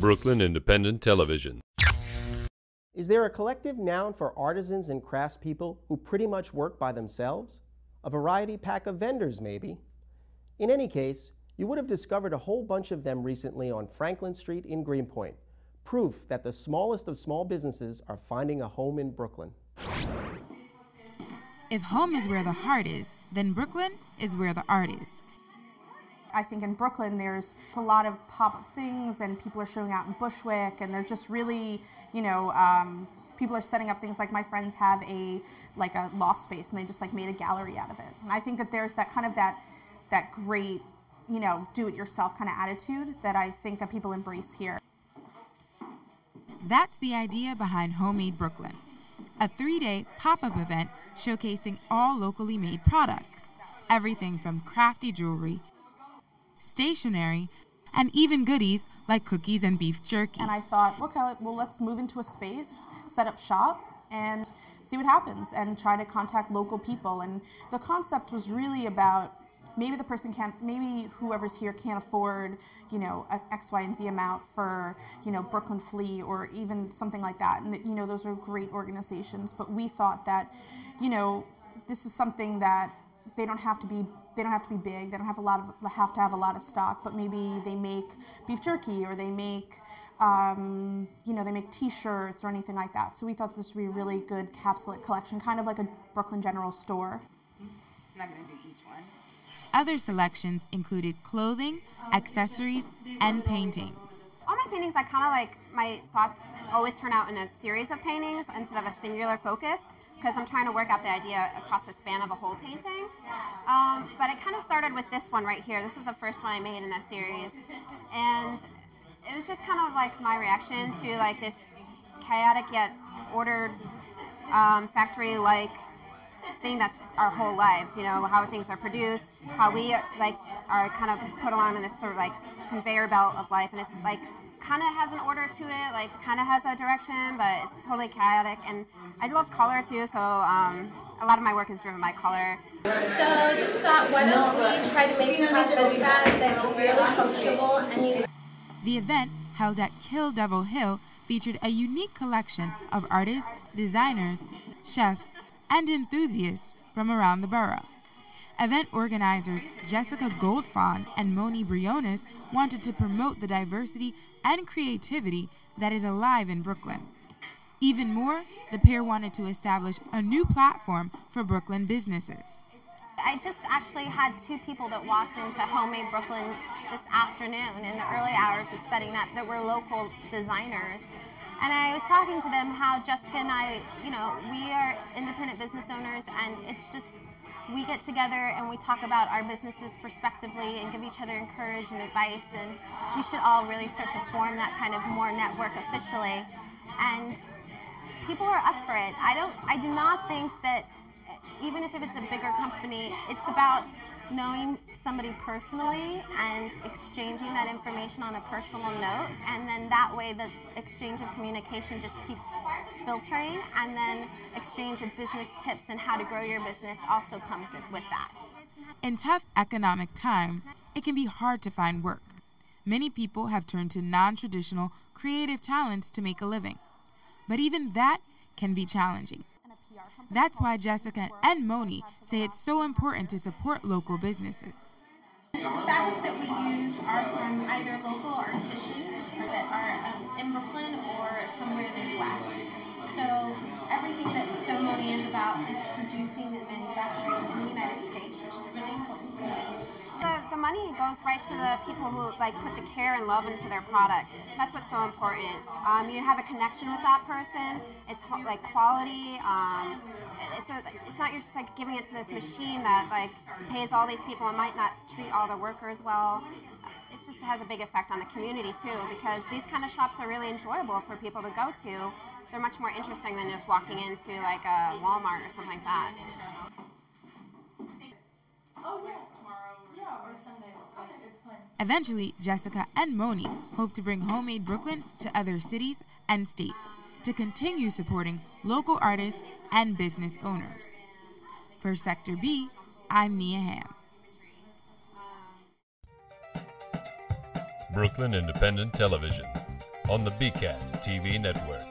Brooklyn Independent Television. Is there a collective noun for artisans and craftspeople who pretty much work by themselves? A variety pack of vendors, maybe. In any case, you would have discovered a whole bunch of them recently on Franklin Street in Greenpoint. Proof that the smallest of small businesses are finding a home in Brooklyn. If home is where the heart is, then Brooklyn is where the art is. I think in Brooklyn there's a lot of pop-up things and people are showing out in Bushwick and they're just really, people are setting up things like my friends have a loft space and they just made a gallery out of it. And I think that there's that kind of that great, do-it-yourself kind of attitude that I think that people embrace here. That's the idea behind Homemade Brooklyn, a 3-day pop-up event showcasing all locally made products, everything from crafty jewelry, stationery, and even goodies like cookies and beef jerky. And I thought, okay, well, let's move into a space, set up shop, and see what happens, and try to contact local people. And the concept was really about maybe maybe whoever's here can't afford, a X, Y, and Z amount for, Brooklyn Flea or even something like that. And, those are great organizations. But we thought that, this is something that they don't have to be big. They don't have to have a lot of stock, but maybe they make beef jerky or they make, they make T-shirts or anything like that. So we thought this would be a really good capsule collection, kind of like a Brooklyn General Store. I'm not going to do each one. Other selections included clothing, accessories, and paintings. All my paintings, my thoughts always turn out in a series of paintings instead of a singular focus, because I'm trying to work out the idea across the span of a whole painting. But it kind of started with this one right here. This was the first one I made in that series. And it was just kind of like my reaction to this chaotic yet ordered factory-like thing that's our whole lives, how things are produced, how we are kind of put along in this sort of conveyor belt of life, and it's kind of has an order to it, kind of has a direction, but it's totally chaotic. And I love color too, so a lot of my work is driven by color. So I just thought, why don't we try to make a cosmetic bag that's really functional and use. The event, held at Kill Devil Hill, featured a unique collection of artists, designers, chefs, and enthusiasts from around the borough. Event organizers Jessica Goldfawn and Moni Briones wanted to promote the diversity and creativity that is alive in Brooklyn. Even more, the pair wanted to establish a new platform for Brooklyn businesses. I just actually had 2 people that walked into Homemade Brooklyn this afternoon in the early hours of setting up that were local designers. And I was talking to them how Jessica and I, we are independent business owners, and it's just, we get together and we talk about our businesses prospectively and give each other encouragement and advice, and we should all really start to form that kind of more network officially. And people are up for it. I do not think that, even if it's a bigger company, it's about knowing somebody personally and exchanging that information on a personal note, and then that way the exchange of communication just keeps filtering, and then exchange of business tips and how to grow your business also comes with that. In tough economic times, it can be hard to find work. Many people have turned to non-traditional creative talents to make a living, but even that can be challenging. That's why Jessica and Moni say it's so important to support local businesses. The fabrics that we use are from either local artisans that are in Brooklyn or somewhere in the U.S. So everything that So Moni is about is producing and manufacturing in the United States, which is really important to me. The money goes right to the people who put the care and love into their product. That's what's so important. You have a connection with that person. It's quality. It's not you're just giving it to this machine that pays all these people and might not treat all the workers well. It just has a big effect on the community too, because these kind of shops are really enjoyable for people to go to. They're much more interesting than just walking into a Walmart or something like that. Oh yeah. Or Sunday. It's fun. Eventually, Jessica and Moni hope to bring Homemade Brooklyn to other cities and states to continue supporting local artists and business owners. For Sector B, I'm Nia Ham. Brooklyn Independent Television. on the BCAT TV network.